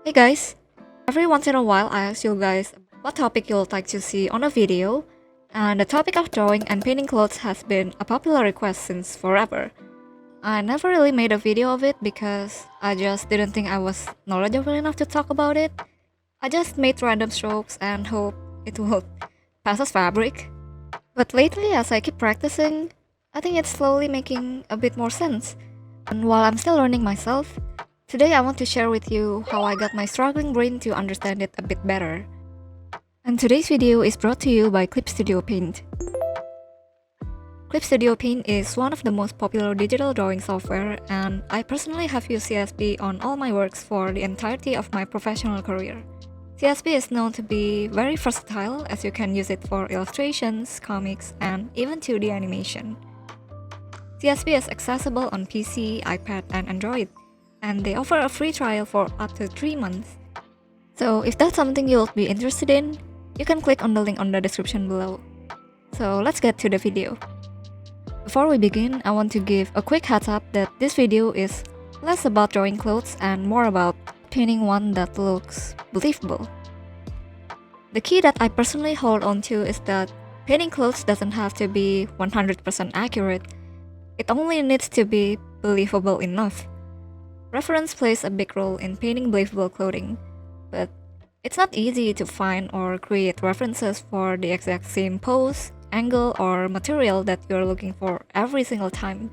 Hey guys, every once in a while I ask you guys what topic you would like to see on a video, and the topic of drawing and painting clothes has been a popular request since forever. I never really made a video of it because I just didn't think I was knowledgeable enough to talk about it. I just made random strokes and hope it would pass as fabric. But lately, as I keep practicing, I think it's slowly making a bit more sense. And while I'm still learning myself, today I want to share with you how I got my struggling brain to understand it a bit better. And today's video is brought to you by Clip Studio Paint. Clip Studio Paint is one of the most popular digital drawing software, and I personally have used CSP on all my works for the entirety of my professional career. CSP is known to be very versatile as you can use it for illustrations, comics, and even 2D animation. CSP is accessible on PC, iPad, and Android, and they offer a free trial for up to 3 months. So if that's something you'll be interested in, you can click on the link on the description below. So let's get to the video. Before we begin, I want to give a quick heads up that this video is less about drawing clothes and more about painting one that looks believable. The key that I personally hold on to is that painting clothes doesn't have to be 100% accurate. It only needs to be believable enough. Reference plays a big role in painting believable clothing, but it's not easy to find or create references for the exact same pose, angle, or material that you're looking for every single time.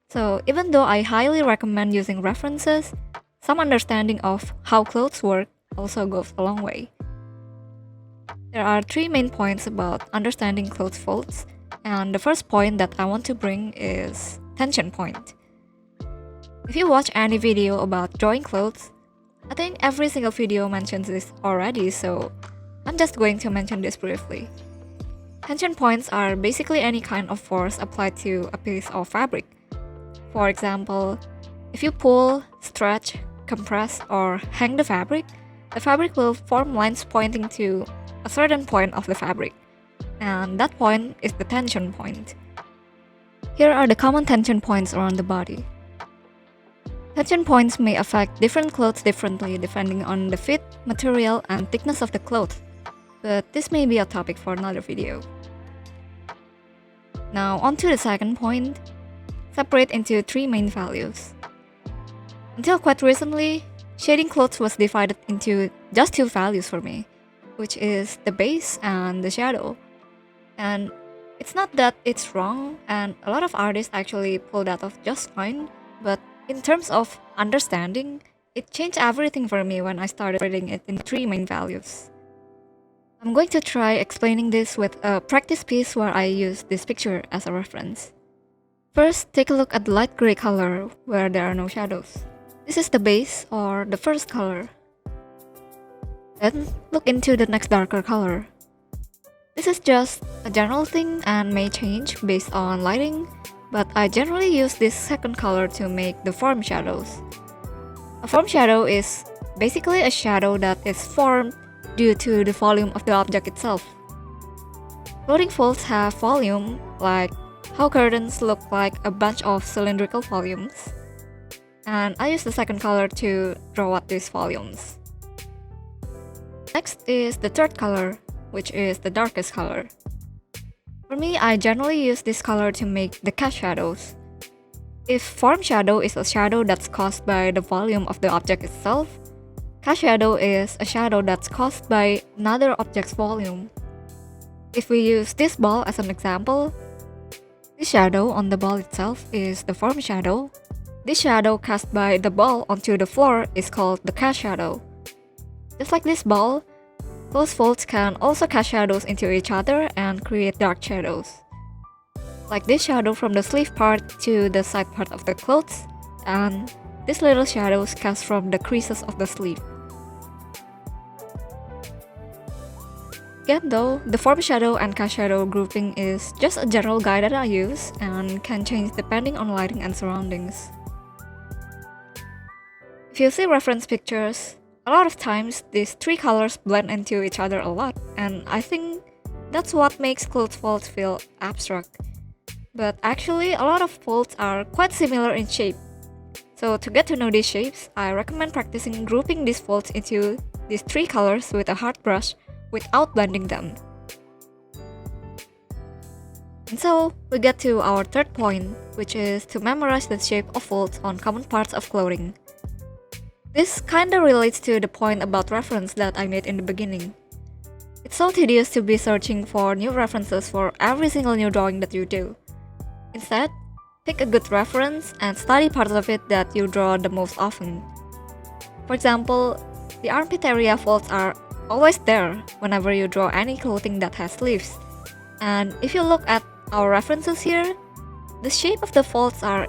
So even though I highly recommend using references, some understanding of how clothes work also goes a long way. There are 3 main points about understanding clothes folds, and the first point that I want to bring is tension point. If you watch any video about drawing clothes, I think every single video mentions this already, so I'm just going to mention this briefly. Tension points are basically any kind of force applied to a piece of fabric. For example, if you pull, stretch, compress, or hang the fabric will form lines pointing to a certain point of the fabric, and that point is the tension point. Here are the common tension points around the body. Tension points may affect different clothes differently depending on the fit, material, and thickness of the cloth, but this may be a topic for another video. Now on to the second point, separate into 3 main values. Until quite recently, shading clothes was divided into just 2 values for me, which is the base and the shadow. And it's not that it's wrong, and a lot of artists actually pull that off just fine, but in terms of understanding, it changed everything for me when I started reading it in 3 main values. I'm going to try explaining this with a practice piece where I use this picture as a reference. First, take a look at the light gray color where there are no shadows. This is the base or the first color. Then, look into the next darker color. This is just a general thing and may change based on lighting, but I generally use this second color to make the form shadows. A form shadow is basically a shadow that is formed due to the volume of the object itself. Clothing folds have volume, like how curtains look like a bunch of cylindrical volumes. And I use the second color to draw out these volumes. Next is the third color, which is the darkest color. For me, I generally use this color to make the cast shadows. If form shadow is a shadow that's caused by the volume of the object itself, cast shadow is a shadow that's caused by another object's volume. If we use this ball as an example, this shadow on the ball itself is the form shadow. This shadow cast by the ball onto the floor is called the cast shadow. Just like this ball, clothes folds can also cast shadows into each other and create dark shadows. Like this shadow from the sleeve part to the side part of the clothes, and these little shadows cast from the creases of the sleeve. Again though, the form shadow and cast shadow grouping is just a general guide that I use and can change depending on lighting and surroundings. If you see reference pictures, a lot of times these 3 colors blend into each other a lot, and I think that's what makes clothes folds feel abstract. But actually, a lot of folds are quite similar in shape. So to get to know these shapes, I recommend practicing grouping these folds into these three colors with a hard brush without blending them. And so, we get to our third point, which is to memorize the shape of folds on common parts of clothing. This kinda relates to the point about reference that I made in the beginning. It's so tedious to be searching for new references for every single new drawing that you do. Instead, pick a good reference and study parts of it that you draw the most often. For example, the armpit area folds are always there whenever you draw any clothing that has sleeves. And if you look at our references here, the shape of the folds are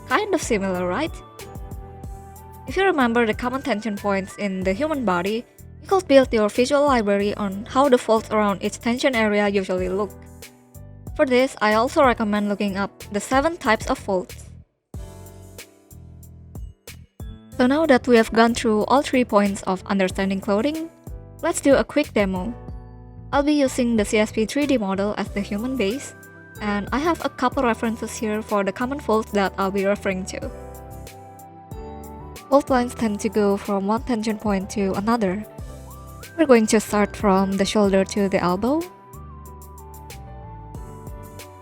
kind of similar, right? If you remember the common tension points in the human body, you could build your visual library on how the folds around each tension area usually look. For this, I also recommend looking up the 7 types of folds. So now that we have gone through all 3 points of understanding clothing, let's do a quick demo. I'll be using the CSP 3D model as the human base, and I have a couple references here for the common folds that I'll be referring to. Fold lines tend to go from one tension point to another. We're going to start from the shoulder to the elbow,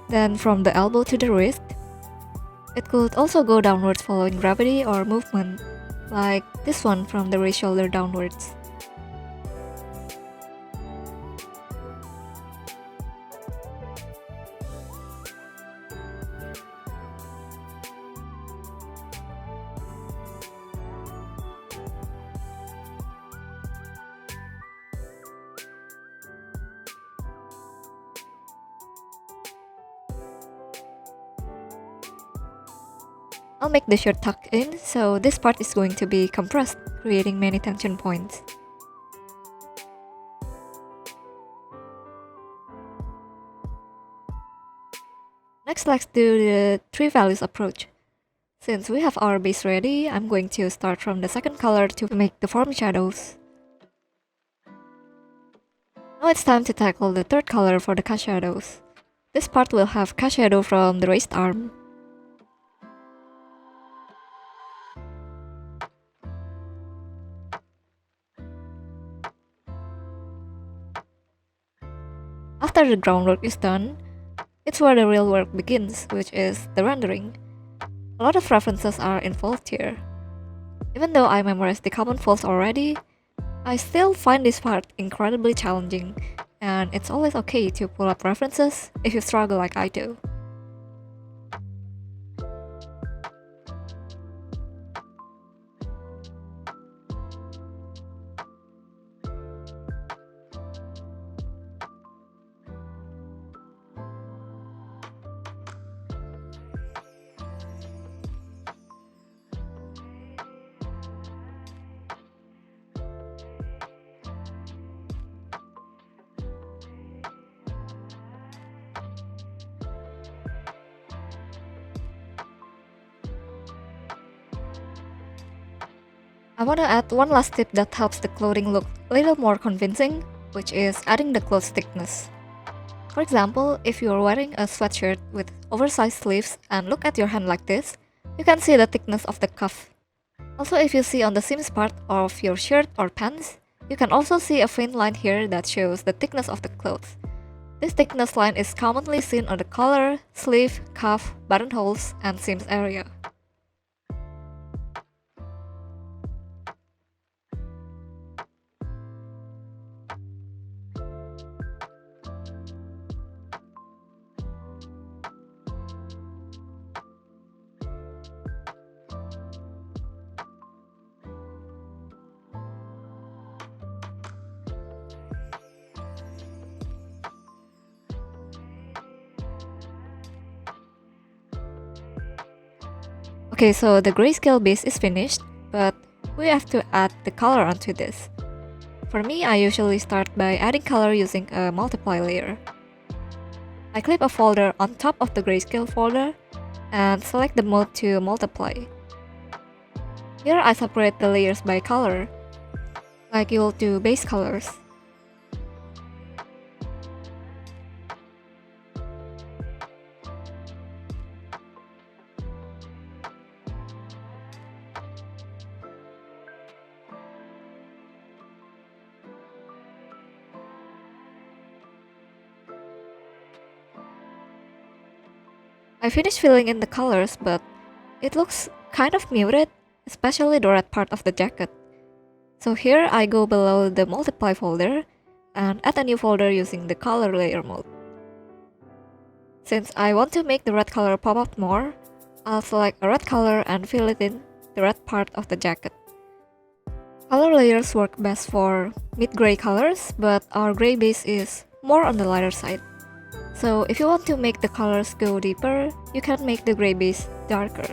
then from the elbow to the wrist. It could also go downwards following gravity or movement, like this one from the wrist shoulder downwards. I'll make the shirt tuck in, so this part is going to be compressed, creating many tension points. Next, let's do the 3 values approach. Since we have our base ready, I'm going to start from the second color to make the form shadows. Now it's time to tackle the third color for the cast shadows. This part will have cast shadow from the raised arm. After the groundwork is done, it's where the real work begins, which is the rendering. A lot of references are involved here. Even though I memorized the common folds already, I still find this part incredibly challenging, and it's always okay to pull up references if you struggle like I do. I want to add one last tip that helps the clothing look a little more convincing, which is adding the clothes thickness. For example, if you are wearing a sweatshirt with oversized sleeves and look at your hand like this, you can see the thickness of the cuff. Also, if you see on the seams part of your shirt or pants, you can also see a faint line here that shows the thickness of the clothes. This thickness line is commonly seen on the collar, sleeve, cuff, buttonholes, and seams area. Okay, so the grayscale base is finished, but we have to add the color onto this. For me, I usually start by adding color using a multiply layer. I clip a folder on top of the grayscale folder and select the mode to multiply. Here I separate the layers by color, like you'll do base colors. I finished filling in the colors, but it looks kind of muted, especially the red part of the jacket. So here I go below the multiply folder and add a new folder using the color layer mode. Since I want to make the red color pop out more, I'll select a red color and fill it in the red part of the jacket. Color layers work best for mid-gray colors, but our gray base is more on the lighter side. So if you want to make the colors go deeper, you can make the gray base darker.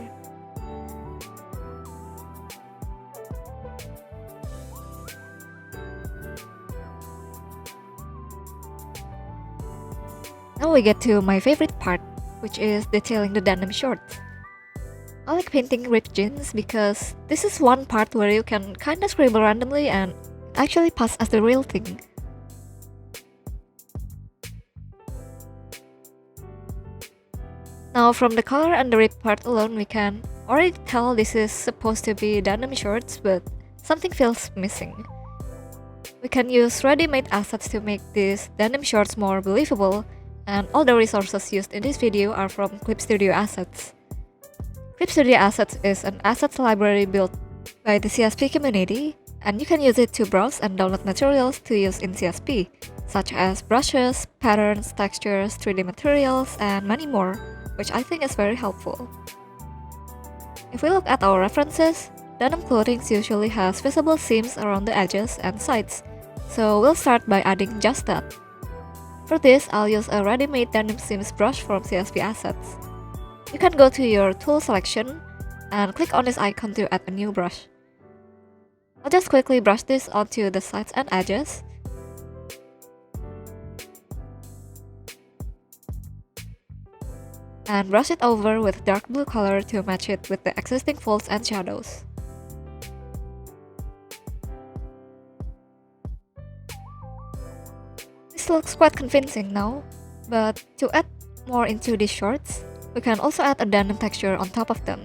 Now we get to my favorite part, which is detailing the denim shorts. I like painting ripped jeans because this is one part where you can kinda scribble randomly and it actually pass as the real thing. Now from the color and the ripped part alone, we can already tell this is supposed to be denim shorts, but something feels missing. We can use ready-made assets to make these denim shorts more believable, and all the resources used in this video are from Clip Studio Assets. Clip Studio Assets is an assets library built by the CSP community, and you can use it to browse and download materials to use in CSP, such as brushes, patterns, textures, 3D materials, and many more, which I think is very helpful. If we look at our references, denim clothing usually has visible seams around the edges and sides, so we'll start by adding just that. For this, I'll use a ready-made denim seams brush from CSP Assets. You can go to your tool selection and click on this icon to add a new brush. I'll just quickly brush this onto the sides and edges. And brush it over with dark blue color to match it with the existing folds and shadows. This looks quite convincing now, but to add more into these shorts, we can also add a denim texture on top of them.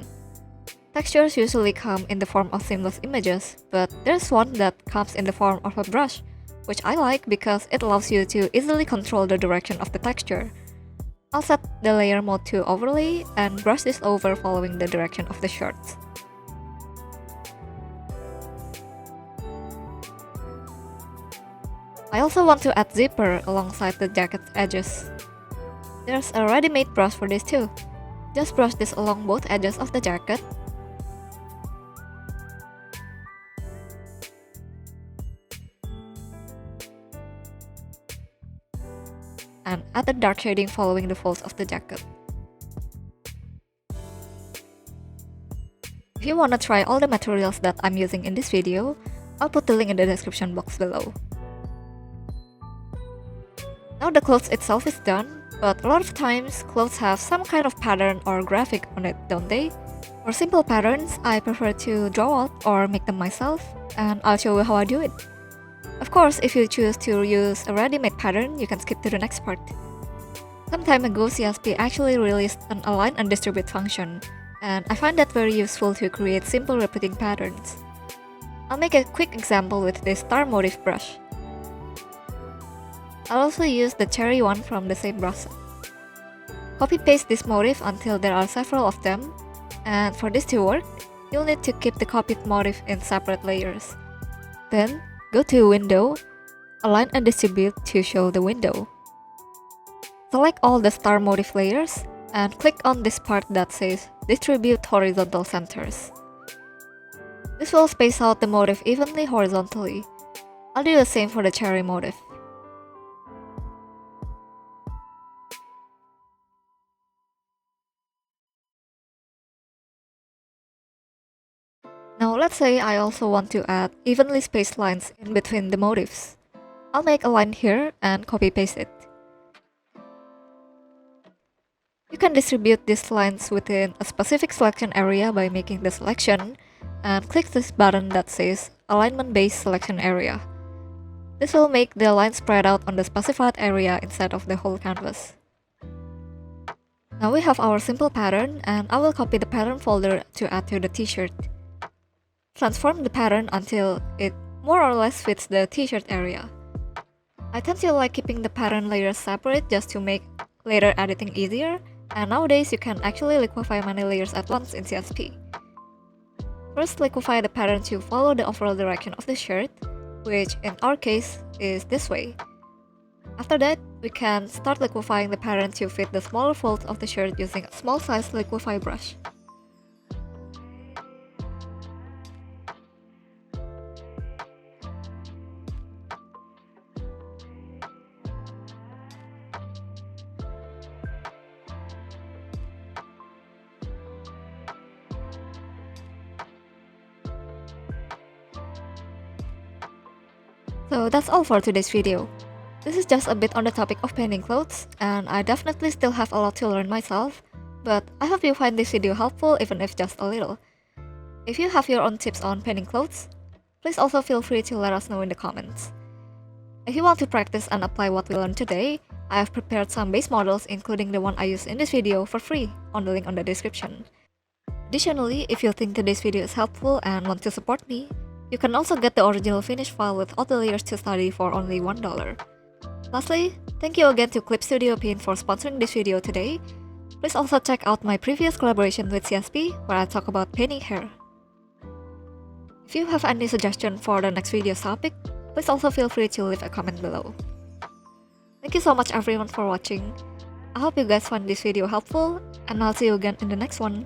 Textures usually come in the form of seamless images, but there's one that comes in the form of a brush, which I like because it allows you to easily control the direction of the texture. I'll set the layer mode to overlay and brush this over following the direction of the shorts. I also want to add zipper alongside the jacket's edges. There's a ready-made brush for this too. Just brush this along both edges of the jacket. And add the dark shading following the folds of the jacket. If you wanna try all the materials that I'm using in this video, I'll put the link in the description box below. Now the clothes itself is done, but a lot of times clothes have some kind of pattern or graphic on it, don't they? For simple patterns, I prefer to draw out or make them myself, and I'll show you how I do it. Of course, if you choose to use a ready-made pattern, you can skip to the next part. Some time ago, CSP actually released an align and distribute function, and I find that very useful to create simple repeating patterns. I'll make a quick example with this star motif brush. I'll also use the cherry one from the same brush. Copy-paste this motif until there are several of them, and for this to work, you'll need to keep the copied motif in separate layers. Then, go to Window, Align and Distribute to show the window. Select all the star motif layers, and click on this part that says Distribute Horizontal Centers. This will space out the motif evenly horizontally. I'll do the same for the cherry motif. Now let's say I also want to add evenly spaced lines in between the motifs. I'll make a line here and copy paste it. You can distribute these lines within a specific selection area by making the selection and click this button that says Alignment Based Selection Area. This will make the line spread out on the specified area instead of the whole canvas. Now we have our simple pattern, and I will copy the pattern folder to add to the t-shirt. Transform the pattern until it more or less fits the t-shirt area. I tend to like keeping the pattern layers separate just to make later editing easier, And nowadays, you can actually liquefy many layers at once in CSP. First, liquefy the pattern to follow the overall direction of the shirt, which in our case is this way. After that, we can start liquefying the pattern to fit the smaller folds of the shirt using a small size liquefy brush. So that's all for today's video. This is just a bit on the topic of painting clothes, and I definitely still have a lot to learn myself, but I hope you find this video helpful even if just a little. If you have your own tips on painting clothes, please also feel free to let us know in the comments. If you want to practice and apply what we learned today, I have prepared some base models including the one I used in this video for free on the link on the description. Additionally, if you think today's video is helpful and want to support me, you can also get the original finished file with all the layers to study for only $1. Lastly, thank you again to Clip Studio Paint for sponsoring this video today. Please also check out my previous collaboration with CSP where I talk about painting hair. If you have any suggestion for the next video's topic, please also feel free to leave a comment below. Thank you so much everyone for watching. I hope you guys find this video helpful, and I'll see you again in the next one.